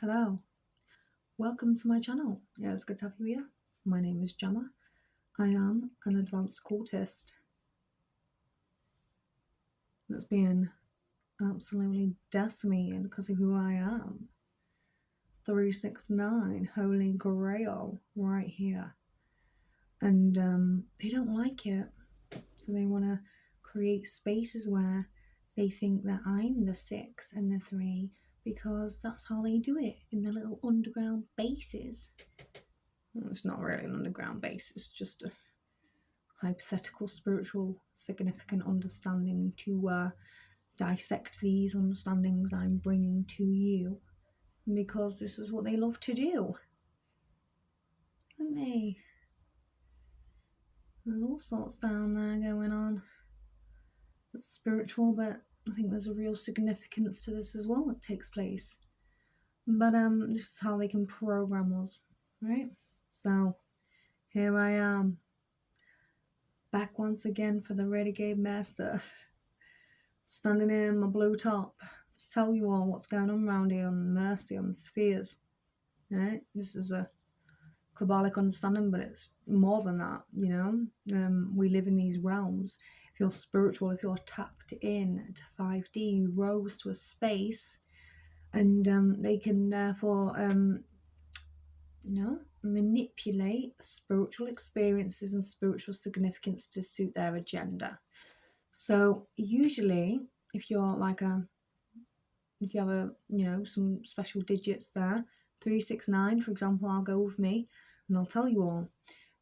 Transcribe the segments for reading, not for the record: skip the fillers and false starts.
Hello, welcome to my channel. Yeah, it's good to have you here. My name is Gemma. I am an advanced cultist that's being absolutely decimated because of who I am. 369, Holy Grail, right here. And they don't like it. So they want to create spaces where they think that I'm the 6 and the 3 because that's how they do it in their little underground bases. It's not really an underground base, it's just a hypothetical spiritual significant understanding to dissect these understandings I'm bringing to you, because this is what they love to do, and there's all sorts down there going on that's spiritual, but I think there's a real significance to this as well that takes place. But this is how they can program us, right? So here I am, back once again for the Renegade Master, standing in my blue top to tell you all what's going on around here on Mercy, on the spheres. Right? This is a Kabbalic understanding, but it's more than that, you know. We live in these realms. If you're spiritual, if you're tapped in to 5D, you rose to a space, and they can therefore, manipulate spiritual experiences and spiritual significance to suit their agenda. So usually, if you have some special digits there, 369, for example, I'll go with me, and I'll tell you all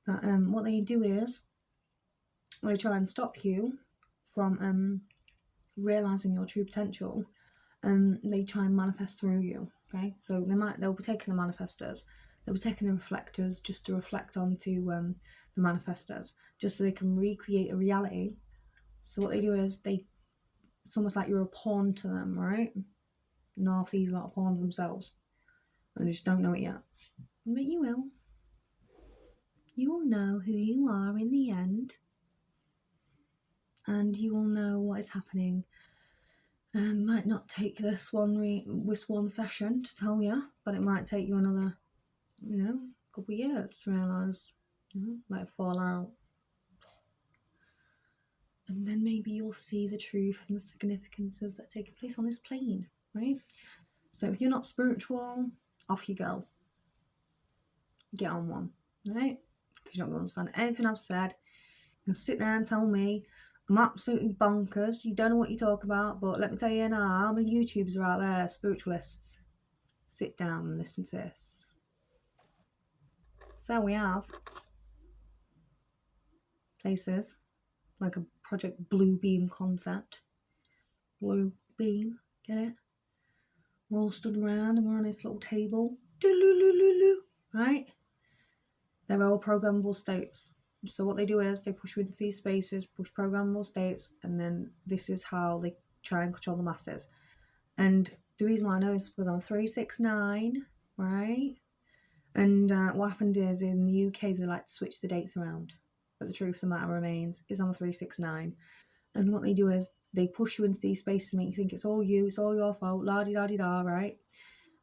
that what they do is they try and stop you from realizing your true potential, and they try and manifest through you. Okay, so they'll be taking the manifestors, they'll be taking the reflectors just to reflect onto the manifestors, just so they can recreate a reality. So what they do is it's almost like you're a pawn to them, right? Half these lot of pawns themselves, and they just don't know it yet. But you will. You will know who you are in the end, and you will know what is happening. Might not take this one session to tell you, but it might take you another, couple of years to realise, let it fall out. And then maybe you'll see the truth and the significances that take place on this plane, right? So if you're not spiritual, off you go. Get on one, right? Because you're not going to understand anything I've said. You can sit there and tell me I'm absolutely bonkers, you don't know what you talk about, but let me tell you now, how many YouTubers are out there, spiritualists? Sit down and listen to this. So we have places like a Project Bluebeam concept. Blue beam, get it? We're all stood around and we're on this little table. Right? They're all programmable states. So what they do is they push you into these spaces, push programmable states, and then this is how they try and control the masses. And the reason why I know is because I'm 369, right? And what happened is in the UK they like to switch the dates around. But the truth of the matter remains is I'm a 369. And what they do is they push you into these spaces, make you think it's all you, it's all your fault, la-di-da-di-da, right?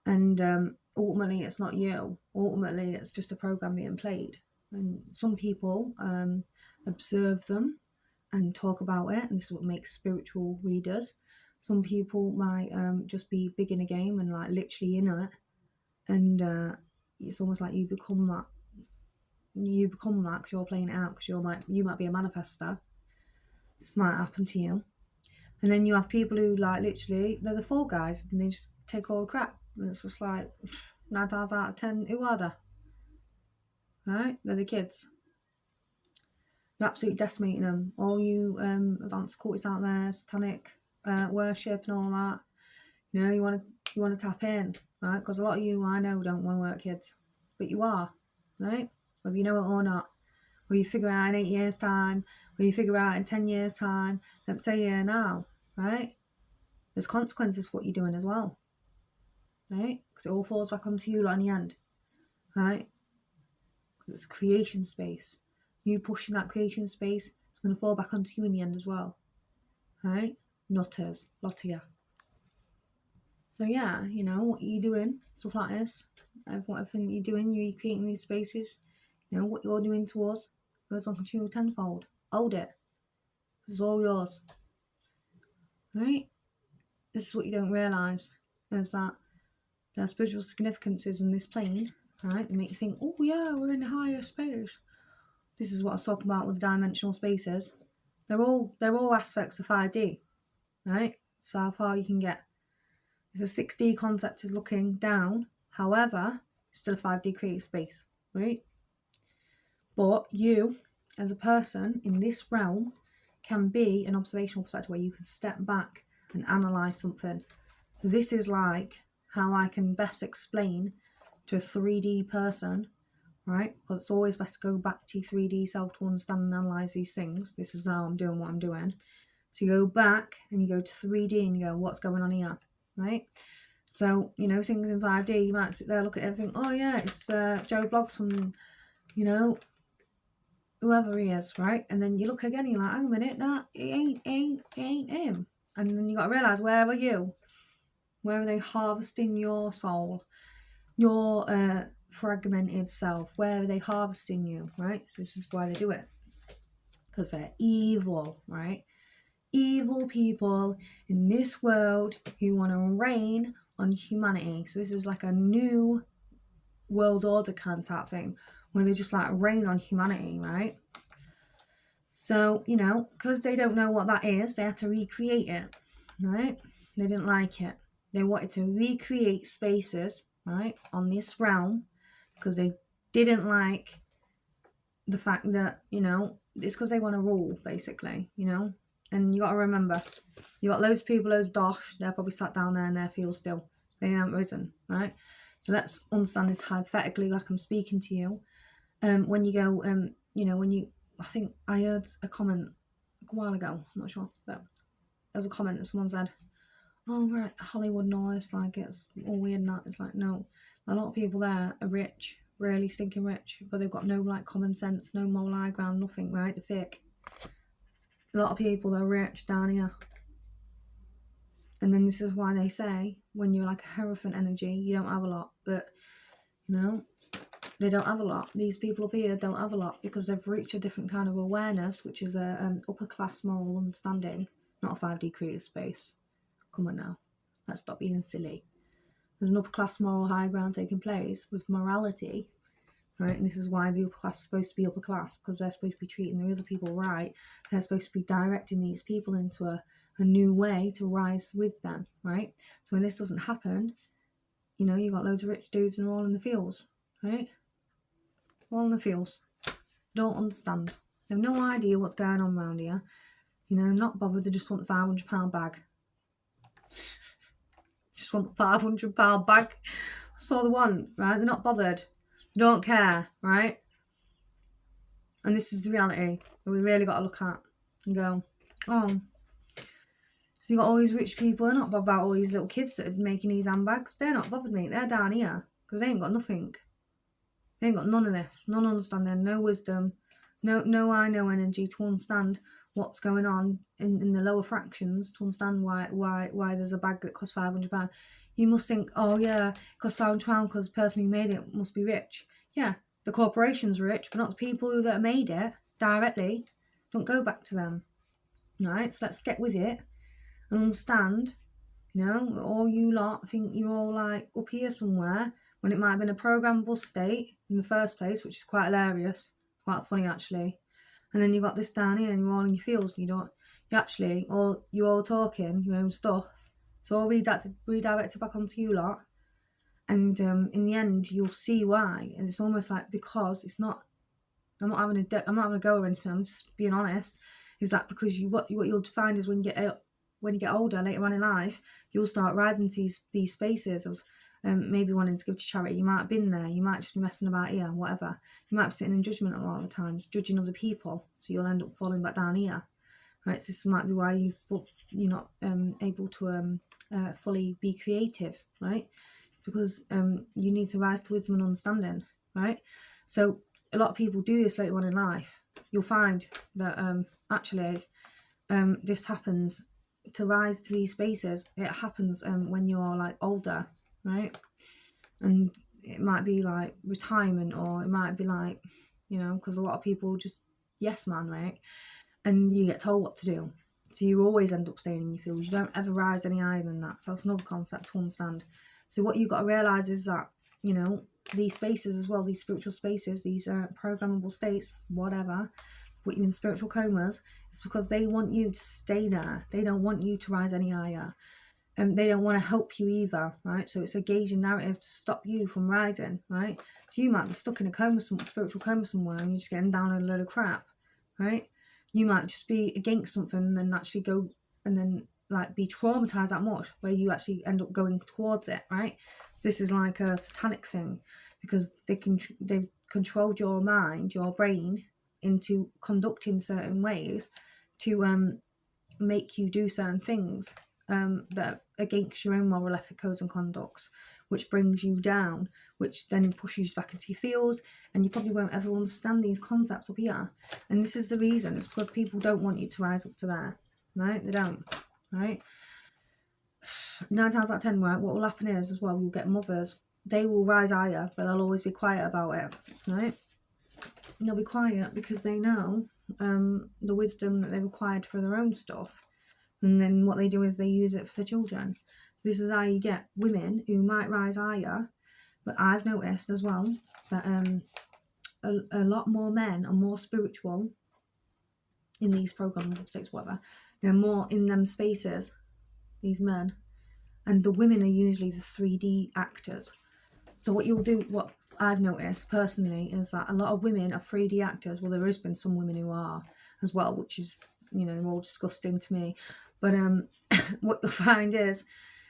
And ultimately it's not you. Ultimately it's just a program being played. And some people observe them and talk about it, and this is what makes spiritual readers. Some people might just be big in a game and like literally in it, and it's almost like you become that because you're playing it out, because you might be a manifester. This might happen to you. And then you have people who like literally they're the fall guys and they just take all the crap, and it's just like 9 times out of 10 who are they? Right? They're the kids. You're absolutely decimating them. All you advanced cultists out there, satanic worship and all that, you want to tap in, right? Because a lot of you I know don't want to work kids, but you are, right? Whether you know it or not, or you figure out in 8 years time, or you figure out in 10 years time, let me tell you now, right? There's consequences for what you're doing as well, right? Because it all falls back onto you in the end, right? Because it's a creation space. You pushing that creation space, it's going to fall back onto you in the end as well, right? Nutters, lot of you. So yeah, you know, what are you doing? Stuff like this. Whatever you're doing, you're recreating these spaces. You know, what you're doing to us goes on to you tenfold. Hold it. It's all yours. Right? This is what you don't realise. Is that there are spiritual significances in this plane, right? They make you think, oh yeah, we're in a higher space. This is what I was talking about with the dimensional spaces. They're all aspects of 5D, right? So how far you can get. If the 6D concept is looking down, however, it's still a 5D creative space, right? But you, as a person in this realm, can be an observational perspective where you can step back and analyse something. So this is like how I can best explain to a 3D person, right? Because it's always best to go back to your 3D self to understand and analyse these things. This is how I'm doing what I'm doing. So you go back and you go to 3D and you go, what's going on here, right? So, you know, things in 5D, you might sit there, look at everything, oh yeah, it's Joe Bloggs from, you know, whoever he is, right? And then you look again and you're like, hang a minute, nah, it ain't him. And then you got to realise, where are you? Where are they harvesting your soul? Your fragmented self? Where are they harvesting you, right? So this is why they do it. Because they're evil, right? Evil people in this world who want to reign on humanity. So this is like a new world order kind of type thing, where they just like reign on humanity, right? So, you know, because they don't know what that is, they had to recreate it, right? They didn't like it. They wanted to recreate spaces, right, on this realm, because they didn't like the fact that, you know, it's because they want to rule, basically, you know? And you got to remember, you got loads of people, loads of dosh, they're probably sat down there in their field still. They haven't risen, right? So let's understand this hypothetically, like I'm speaking to you. When you go, you know, when you, I think I heard a comment a while ago, I'm not sure, but there was a comment that someone said, oh, we're at Hollywood now, it's like, it's all weird and that. It's like, no, a lot of people there are rich, really stinking rich, but they've got no, like, common sense, no moral high ground, nothing, right? They're fake. A lot of people are rich down here. And then this is why they say, when you're like a Hierophant energy, you don't have a lot, but, you know, they don't have a lot. These people up here don't have a lot because they've reached a different kind of awareness, which is a upper class moral understanding, not a 5D creative space. Come on now, let's stop being silly. There's an upper class moral high ground taking place with morality, right? And this is why the upper class is supposed to be upper class, because they're supposed to be treating the other people right. They're supposed to be directing these people into a new way to rise with them, right? So when this doesn't happen, you know, you've got loads of rich dudes and they're all in the fields, right? All in the fields. Don't understand. They have no idea what's going on around here. You know, not bothered. They just want the £500 bag. Just want the £500 bag. That's all they want, right? They're not bothered. They don't care, right? And this is the reality that we really got to look at and go, oh, so you got all these rich people. They're not bothered about all these little kids that are making these handbags. They're not bothered, mate. They're down here because they ain't got nothing. They ain't got none of this, none understanding, no wisdom, no I know energy to understand what's going on in the lower fractions, to understand why there's a bag that costs £500. You must think, oh yeah, it costs £500 because the person who made it must be rich. Yeah, the corporation's rich, but not the people that made it directly. Don't go back to them. Right, so let's get with it and understand, you know, all you lot think you're all like up here somewhere, when it might have been a programmable state in the first place, which is quite hilarious, quite funny actually. And then you got this down here and you're all in your fields and you're all talking your own stuff. So I'll redirect it back onto you lot. And in the end, you'll see why. And it's almost like, because it's not, I'm not having a go or anything, I'm just being honest, is that because what you'll find is when you get older, later on in life, you'll start rising to these spaces of maybe wanting to give to charity. You might have been there, you might just be messing about here, whatever. You might be sitting in judgment a lot of the times, judging other people, so you'll end up falling back down here. Right, so this might be why you're not able to fully be creative, right? Because you need to rise to wisdom and understanding, right? So a lot of people do this later on in life. You'll find that actually this happens to rise to these spaces, it happens when you're like older, right? And it might be like retirement, or it might be like, you know, because a lot of people just yes man, right? And you get told what to do, so you always end up staying in your fields. You don't ever rise any higher than that. So that's another concept to understand. So what you've got to realize is that, you know, these spaces as well, these spiritual spaces, these programmable states, whatever, put you in spiritual comas, it's because they want you to stay there. They don't want you to rise any higher. And they don't want to help you either, right? So it's a gauging narrative to stop you from rising, right? So you might be stuck in a coma, spiritual coma somewhere, and you're just getting down on a load of crap, right? You might just be against something and then actually go and then like be traumatized that much where you actually end up going towards it, right? This is like a satanic thing, because they've controlled your mind, your brain, into conducting certain ways to make you do certain things that are against your own moral ethic codes and conducts, which brings you down, which then pushes you back into your fields, and you probably won't ever understand these concepts up here. And this is the reason. It's because people don't want you to rise up to there, right? They don't, right? 9 times out of 10, right, what will happen is, as well, you'll get mothers. They will rise higher, but they'll always be quiet about it, right? They'll be quiet because they know the wisdom that they required for their own stuff. And then what they do is they use it for the children. So this is how you get women who might rise higher. But I've noticed as well that a lot more men are more spiritual in these programmable states, whatever. They're more in them spaces, these men. And the women are usually the 3D actors. So what you'll do, what I've noticed personally, is that a lot of women are 3D actors. Well, there has been some women who are as well, which is, you know, all disgusting to me. But what you'll find is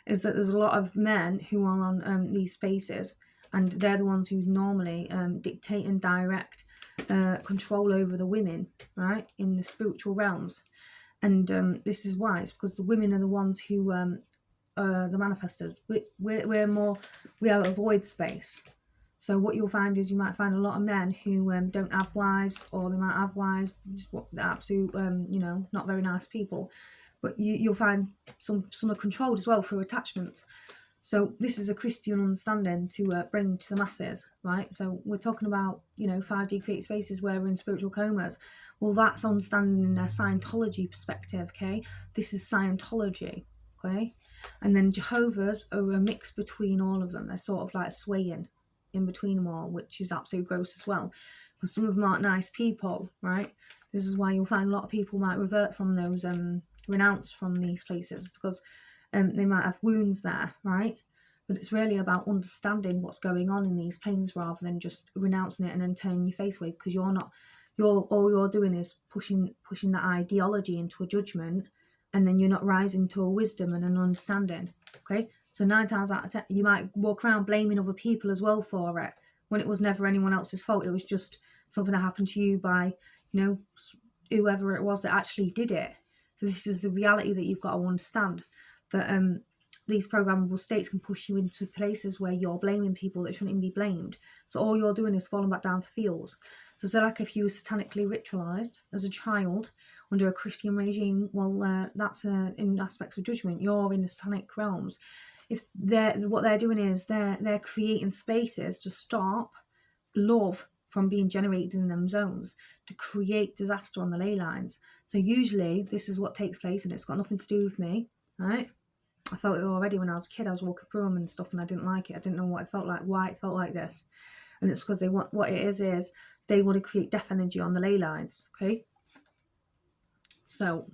that there's a lot of men who are on these spaces, and they're the ones who normally dictate and direct control over the women, right, in the spiritual realms. And this is why. It's because the women are the ones who the manifestors. We're more, we have a void space. So what you'll find is you might find a lot of men who don't have wives, or they might have wives, just what the absolute you know, not very nice people. But you'll find some are controlled as well through attachments. So this is a Christian understanding to bring to the masses, right? So we're talking about, you know, 5D created spaces where we're in spiritual comas. Well, that's understanding in a Scientology perspective, okay? This is Scientology, okay? And then Jehovah's are a mix between all of them. They're sort of like swaying in between them all, which is absolutely gross as well. Because some of them aren't nice people, right? This is why you'll find a lot of people might revert from those, renounce from these places, because they might have wounds there, right? But it's really about understanding what's going on in these planes rather than just renouncing it and then turning your face away, because all you're doing is pushing that ideology into a judgment, and then you're not rising to a wisdom and an understanding, okay? So 9 times out of 10, you might walk around blaming other people as well for it, when it was never anyone else's fault. It was just something that happened to you by, you know, whoever it was that actually did it. So this is the reality that you've got to understand, that these programmable states can push you into places where you're blaming people that shouldn't even be blamed. So all you're doing is falling back down to feels. So like if you were satanically ritualized as a child under a Christian regime, well, that's in aspects of judgment. You're in the satanic realms. If what they're doing is they're creating spaces to stop love from being generated in them zones, to create disaster on the ley lines. So usually this is what takes place, and it's got nothing to do with me, right? I felt it already when I was a kid. I was walking through them and stuff, and I didn't like it. I didn't know what it felt like, why it felt like this. And it's because what it is they want to create death energy on the ley lines, okay? So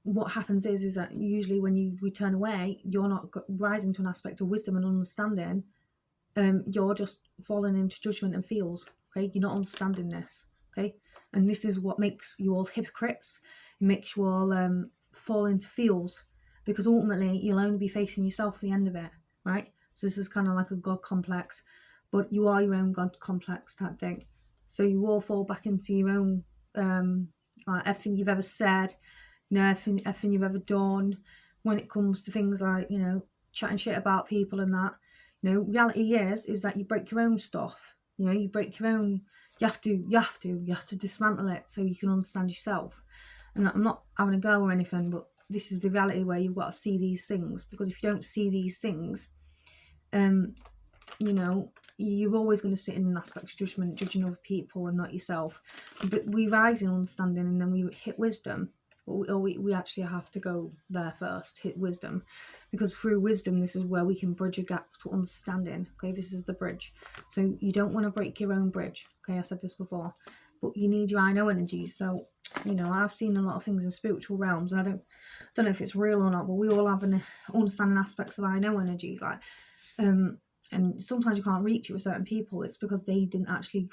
what happens is that usually when we turn away, you're not rising to an aspect of wisdom and understanding. You're just falling into judgment and feels, okay? You're not understanding this, okay? And this is what makes you all hypocrites. It makes you all fall into feels, because ultimately you'll only be facing yourself at the end of it, right? So this is kind of like a God complex, but you are your own God complex type thing. So you all fall back into your own, like everything you've ever said, you know, everything you've ever done when it comes to things like, you know, chatting shit about people and that. You know, reality is that you break your own stuff. You know, you break your own. You have to dismantle it so you can understand yourself. And I'm not having a go or anything, but this is the reality where you've got to see these things, because if you don't see these things, you know, you're always going to sit in an aspect of judgment, judging other people and not yourself. But we rise in understanding, and then we hit wisdom. We actually have to go there first, hit wisdom, because through wisdom, this is where we can bridge a gap to understanding. Okay, this is the bridge. So you don't want to break your own bridge. Okay, I said this before, but you need your I know energy. So, you know, I've seen a lot of things in spiritual realms, and I don't know if it's real or not, but we all have an understanding aspects of I know energies, like and sometimes you can't reach it with certain people. It's because they didn't actually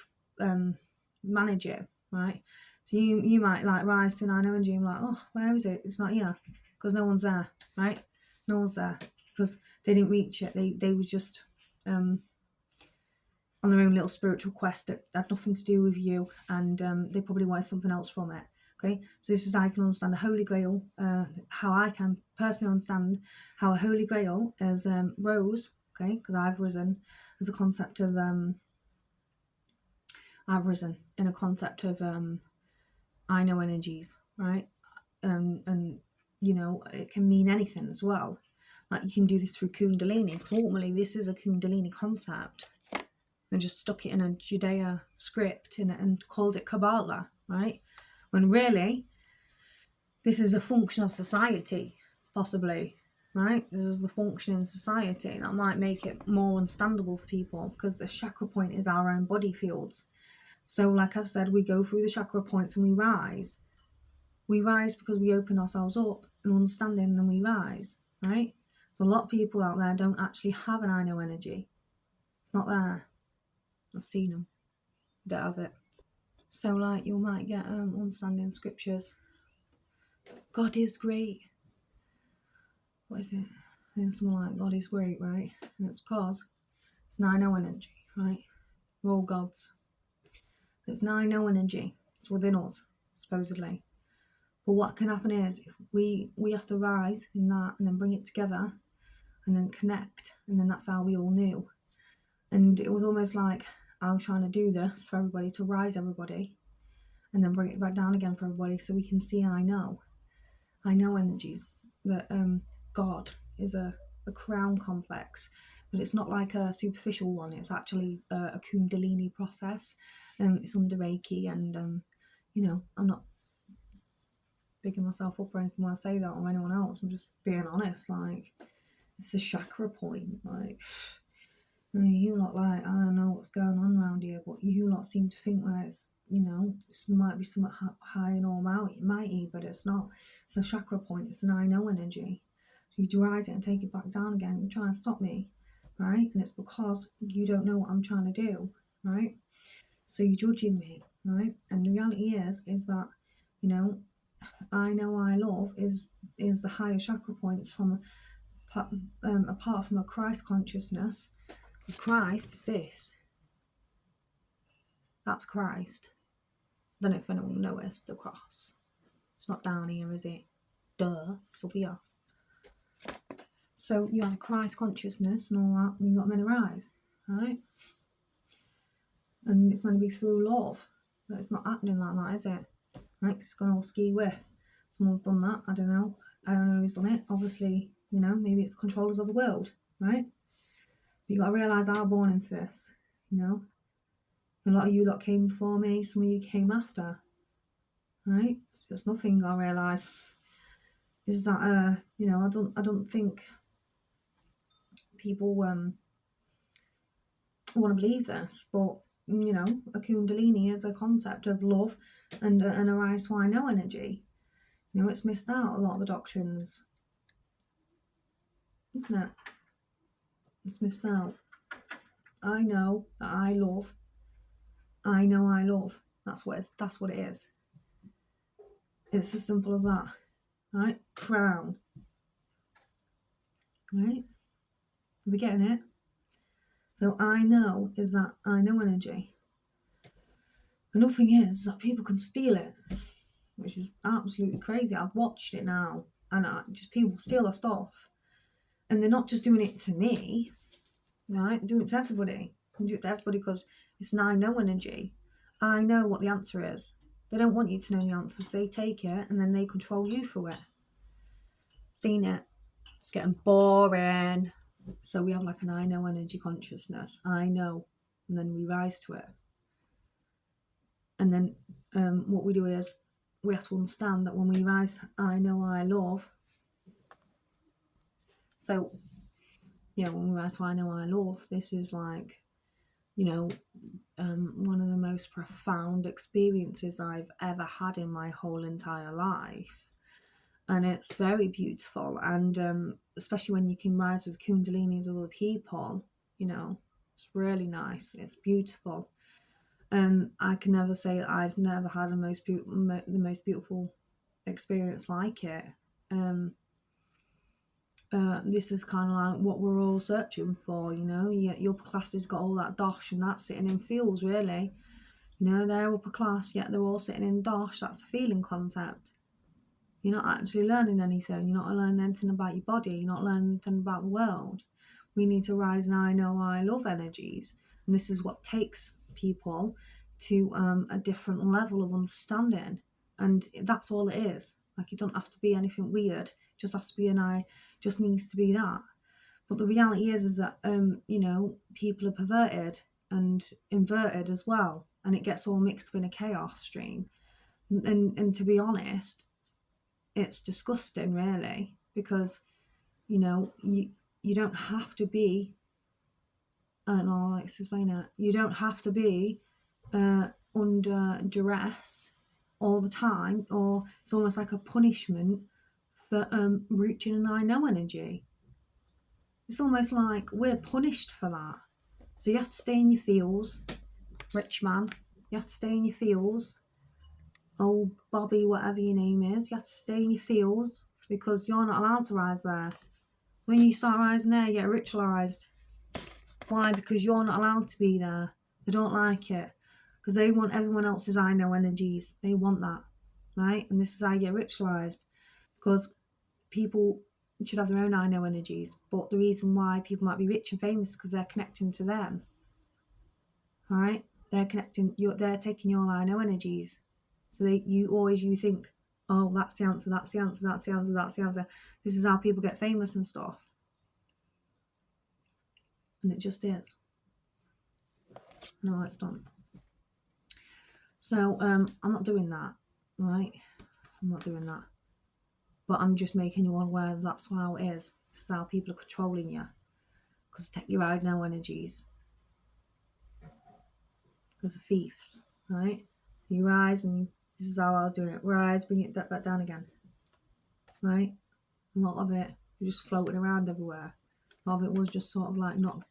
manage it, right? So you might like rise to an I know energy and like, oh, where is it? It's not here, because no one's there, right? No one's there because they didn't reach it. They was just on their own little spiritual quest that had nothing to do with you, and they probably wanted something else from it. Okay, so this is how I can understand the Holy Grail, how I can personally understand how a Holy Grail is rose, okay, because I've risen as a concept of, I've risen in a concept of I know energies, right? And you know, it can mean anything as well. Like you can do this through Kundalini, because ultimately this is a Kundalini concept. They just stuck it in a Judea script and called it Kabbalah, right? When really, this is a function of society, possibly, right? This is the function in society. That might make it more understandable for people, because the chakra point is our own body fields. So like I've said, we go through the chakra points and we rise. We rise because we open ourselves up and understanding, and then we rise, right? So a lot of people out there don't actually have an I know energy. It's not there. I've seen them. They don't have it. So like you might get understanding scriptures. God is great. What is it? I think something like God is great, right? And it's because it's an I know energy, right? We're all gods. So it's an I know energy. It's within us, supposedly. But what can happen is if we have to rise in that and then bring it together and then connect, and then that's how we all knew. And it was almost like I was trying to do this for everybody, to rise everybody and then bring it back down again for everybody, so we can see I know energies, that God is a crown complex, but it's not like a superficial one. It's actually a Kundalini process. It's under Reiki, and you know, I'm not bigging myself up or anything when I say that, or anyone else. I'm just being honest. Like, it's a chakra point. Like, you lot, like, I don't know what's going on around here, but you lot seem to think that it's, you know, it might be somewhat high and almighty, but it's not. It's a chakra point. It's an I know energy. So you rise it and take it back down again and try and stop me, right? And it's because you don't know what I'm trying to do, right? So you're judging me, right? And the reality is that, you know, I know I love is the higher chakra points from apart from a Christ consciousness, because Christ is this. That's Christ. I don't know if anyone knows the cross. It's not down here, is it? Duh, it's up here. So you have Christ consciousness and all that, and you've got men rise, right? And it's meant to be through love, but it's not happening like that, is it? Right? It's gone all ski whiff. Someone's done that. I don't know who's done it. Obviously, you know, maybe it's controllers of the world, right? But you got to realise I was born into this, you know. A lot of you lot came before me, some of you came after, right? There's nothing I realise is that you know, I don't think people want to believe this, but you know, a Kundalini is a concept of love and a rise to I know energy. You know, it's missed out a lot of the doctrines, isn't it? It's missed out. I know that I love. I know I love. That's what it is. It's as simple as that, right? Crown, right? Are we getting it? So I know is that I know energy. Another thing is that people can steal it, which is absolutely crazy. I've watched it now, and just people steal our stuff, and they're not just doing it to me, right? They're doing it to everybody. They do it to everybody because it's an I know energy. I know what the answer is. They don't want you to know the answer, so they take it and then they control you through it. Seen it. It's getting boring. So we have like an I know energy consciousness. I know. And then we rise to it. And then what we do is we have to understand that when we rise, I know, I love. So, when we rise to I know, I love, this is like, one of the most profound experiences I've ever had in my whole entire life. And it's very beautiful. And especially when you can rise with Kundalinis with other people, it's really nice. It's beautiful. I can never say that I've never had the most beautiful experience like it. This is kind of like what we're all searching for, Your upper class has got all that dosh and that's sitting in fields, really. They're upper class, yet they're all sitting in dosh. That's a feeling concept. You're not actually learning anything. You're not learning anything about your body. You're not learning anything about the world. We need to rise in I know, I love energies. And this is what takes people to a different level of understanding. And that's all it is. Like, it doesn't have to be anything weird. It just has to be just needs to be that. But the reality is that, people are perverted and inverted as well. And it gets all mixed up in a chaos stream. And to be honest, it's disgusting, really, because you don't have to be, I don't know, like, explain it. You don't have to be under duress all the time, or it's almost like a punishment for reaching an I know energy. It's almost like we're punished for that. So you have to stay in your feels, rich man. You have to stay in your feels. Oh, Bobby, whatever your name is, you have to stay in your feels because you're not allowed to rise there. When you start rising there, you get ritualized. Why? Because you're not allowed to be there. They don't like it because they want everyone else's I know energies. They want that, right? And this is how you get ritualized, because people should have their own I know energies. But the reason why people might be rich and famous is because they're connecting to them, right? They're connecting. They're taking your I know energies. So you think, oh, that's the answer, that's the answer, that's the answer, that's the answer. This is how people get famous and stuff. And it just is. No, it's not. So I'm not doing that, right? I'm not doing that. But I'm just making you aware that's how it is. This is how people are controlling you. Because take your I know energies. Because of thieves, right? You rise and this is how I was doing it. Rise, bring it back down again. Right? A lot of it was just floating around everywhere. A lot of it was just sort of like not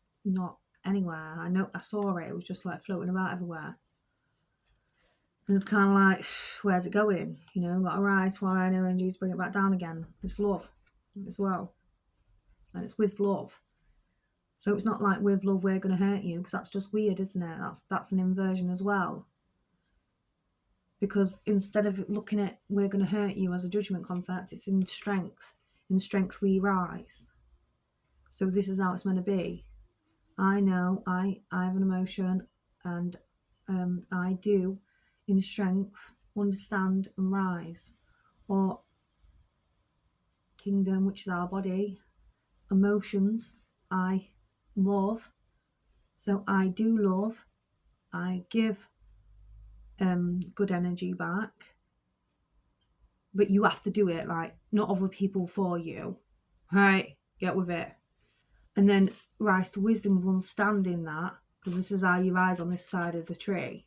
anywhere. I saw it. It was just like floating about everywhere. And it's kind of like, where's it going? Got to rise for I know energies, bring it back down again. It's love as well. And it's with love. So it's not like with love we're going to hurt you, because that's just weird, isn't it? That's an inversion as well. Because instead of looking at we're going to hurt you as a judgment concept, it's in strength. In strength we rise. So this is how it's meant to be. I know I have an emotion, and I do, in strength, understand and rise. Or kingdom, which is our body, emotions, I love. So I do love. I give good energy back. But you have to do it, like, not other people for you. Right? Get with it. And then rise to wisdom of understanding that, because this is how you rise on this side of the tree.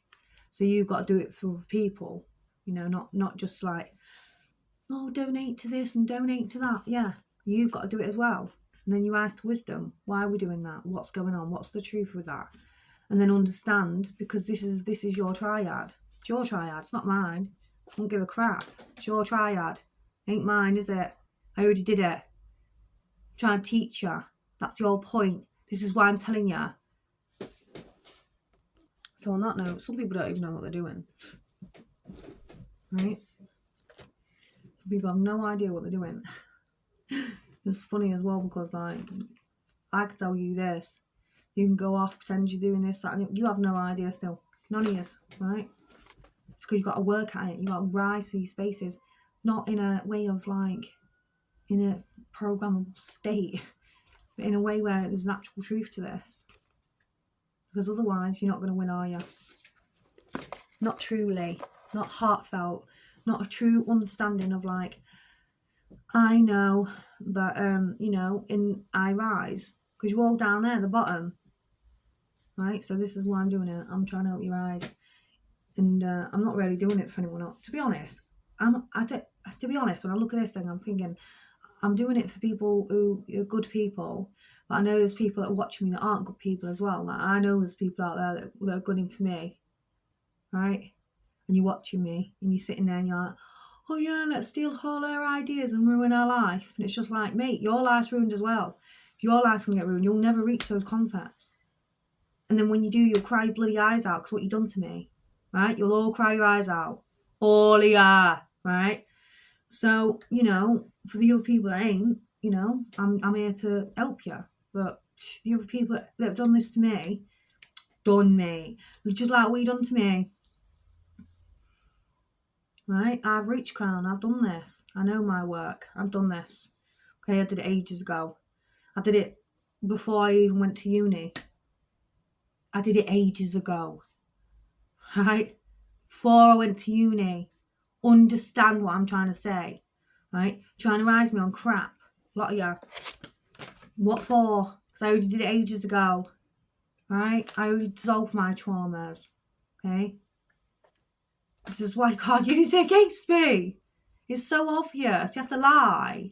So you've got to do it for other people, not just like, oh, donate to this and donate to that. Yeah, you've got to do it as well. And then you rise to wisdom. Why are we doing that? What's going on? What's the truth with that? And then understand, because this is your triad. It's your triad. It's not mine. I don't give a crap. It's your triad. Ain't mine, is it? I already did it. I'm trying to teach you. That's your point. This is why I'm telling you. So on that note, some people don't even know what they're doing. Right? Some people have no idea what they're doing. It's funny as well, because like, I could tell you this. You can go off, pretend you're doing this, that, and you have no idea still. None of you, right? It's because you've got to work at it. You've got to rise to these spaces. Not in a way of like, in a programmable state, but in a way where there's an actual truth to this. Because otherwise, you're not going to win, are you? Not truly, not heartfelt, not a true understanding of like, I know that, you know, I rise, because you're all down there at the bottom, right? So this is why I'm doing it. I'm trying to help you rise. And I'm not really doing it for anyone else. To be honest, to be honest, when I look at this thing, I'm thinking, I'm doing it for people who are good people, but I know there's people that are watching me that aren't good people as well. Like, I know there's people out there that are good in for me, right? And you're watching me, and you're sitting there and you're like, oh yeah, let's steal all her ideas and ruin her life. And it's just like, mate, your life's ruined as well. Your life's going to get ruined. You'll never reach those concepts. And then when you do, you'll cry your bloody eyes out because what you've done to me, right? You'll all cry your eyes out. All of ya, right? So, you know, for the other people that ain't, you know, I'm here to help you. But the other people that have done this to me, done me. Just like what you done to me. Right? I've reached crown. I've done this. I know my work. I've done this. Okay, I did it ages ago. I did it before I even went to uni. I did it ages ago. Right? Before I went to uni. Understand what I'm trying to say. Right? Trying to rise me on crap. A lot of you. What for? Because I already did it ages ago. Right? I already dissolved my traumas. Okay? This is why you can't use it against me. It's so obvious. You have to lie. You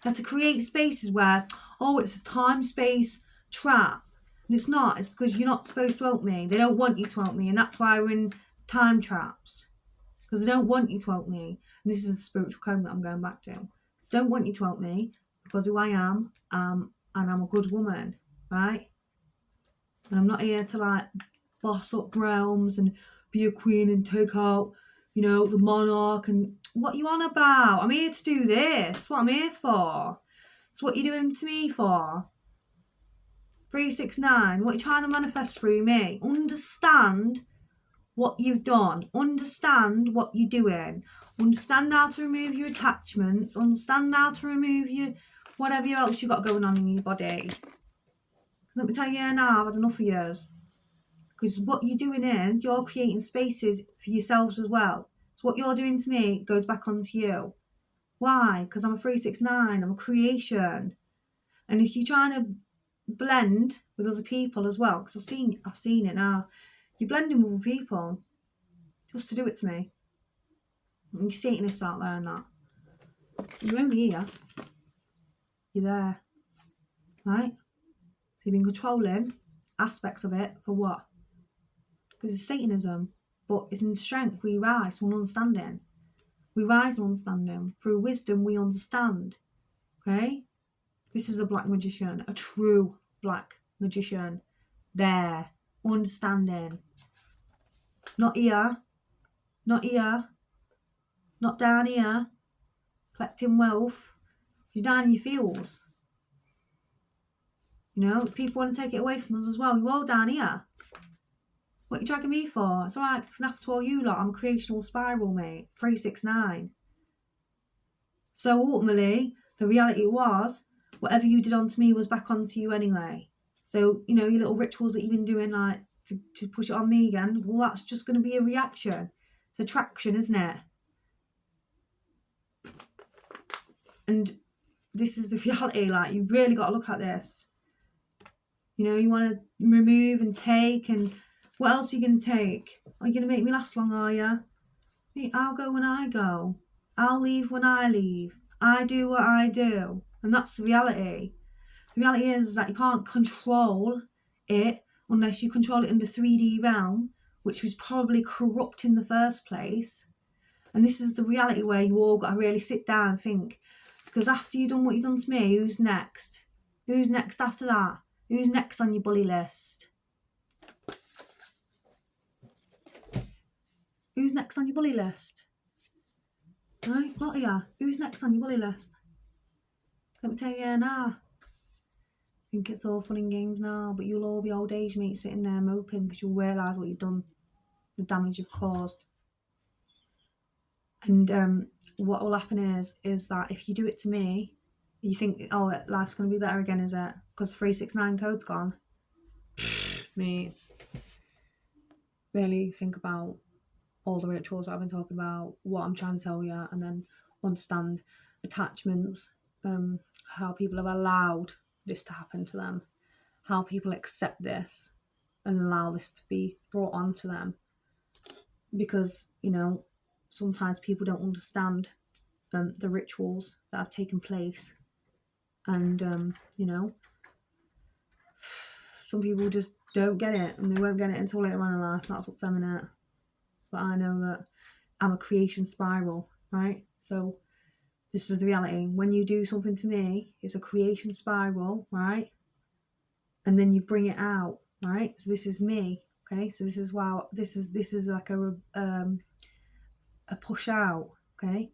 have to create spaces where, oh, it's a time-space trap. And it's not. It's because you're not supposed to help me. They don't want you to help me. And that's why we're in time traps. Because they don't want you to help me. And this is the spiritual code that I'm going back to. They don't want you to help me because who I am, and I'm a good woman, right? And I'm not here to like boss up realms and be a queen and take out, you know, the monarch and what you on about? I'm here to do this. What I'm here for. It's what you're doing to me for. 369. What you're trying to manifest through me. Understand what you've done. Understand what you're doing. Understand how to remove your attachments. Understand how to remove your whatever else you got going on in your body. Let me tell you now, I've had enough of yours. Because what you're doing is you're creating spaces for yourselves as well. So what you're doing to me goes back onto you. Why? Because I'm a 369. I'm a creation. And if you're trying to blend with other people as well, because I've seen it now. You're blending with other people just to do it to me. And you're Satanists out there and that. You're only here. You're there. Right? So you've been controlling aspects of it for what? Because it's Satanism. But it's in strength we rise from understanding. We rise in understanding. Through wisdom we understand. Okay? This is a black magician. A true black magician. There. Understanding. Not here. Not here. Not down here. Collecting wealth. You're down in your fields. You know, if people want to take it away from us as well, you're all down here. What are you dragging me for? It's alright to snap to all you lot. I'm a creational spiral, mate. 369. So ultimately, the reality was, whatever you did onto me was back onto you anyway. So, you know, your little rituals that you've been doing, like, to push it on me again, well, that's just going to be a reaction. It's attraction, isn't it? And this is the reality, like, you've really got to look at this. You know, you want to remove and take, and what else are you going to take? Are you going to make me last long, are you? Mate, I'll go when I go. I'll leave when I leave. I do what I do. And that's the reality. The reality is that you can't control it unless you control it in the 3D realm, which was probably corrupt in the first place. And this is the reality where you all got to really sit down and think. Because after you've done what you've done to me, who's next? Who's next after that? Who's next on your bully list? Who's next on your bully list? Right, a lot of you. Who's next on your bully list? Let me tell you now. I think it's all fun and games now, but you'll all be old age mates sitting there moping because you'll realise what you've done, the damage you've caused. And what will happen is that if you do it to me, You think, oh, life's going to be better again, is it? Because 369 code's gone. Me. Really think about all the rituals that I've been talking about, what I'm trying to tell you, and then understand attachments, how people have allowed this to happen to them, how people accept this and allow this to be brought onto them. Because, you know, sometimes people don't understand the rituals that have taken place. And, you know, some people just don't get it, and they won't get it until later on in life. That's what's them in it. But I know that I'm a creation spiral, right? So this is the reality. When you do something to me, it's a creation spiral, right? And then you bring it out, right? So this is me, okay? So this is this is like a push out, okay?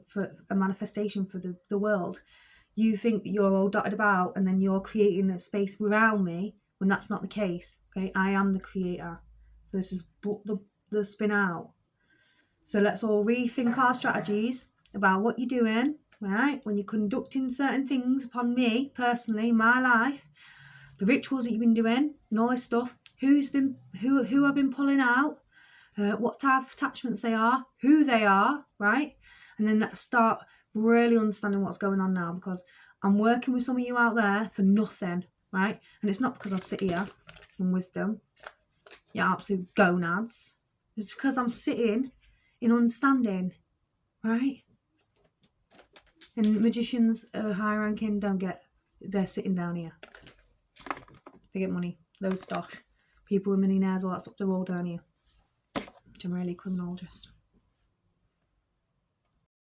For a manifestation for the world. You think that you're all dotted about and then you're creating a space around me when that's not the case, okay? I am the creator. So this is the spin out. So let's all rethink our strategies about what you're doing, right? When you're conducting certain things upon me, personally, my life, the rituals that you've been doing and all this stuff, who I've been pulling out, what type of attachments they are, who they are, right? And then let's start really understanding what's going on now, because I'm working with some of you out there for nothing, right? And it's not because I sit here in wisdom, you absolute gonads. It's because I'm sitting in understanding, right? And magicians, high ranking, they're sitting down here. They get money, loads of stosh. People with millionaires, all that stuff, they're all down here. Which I'm really criminologist.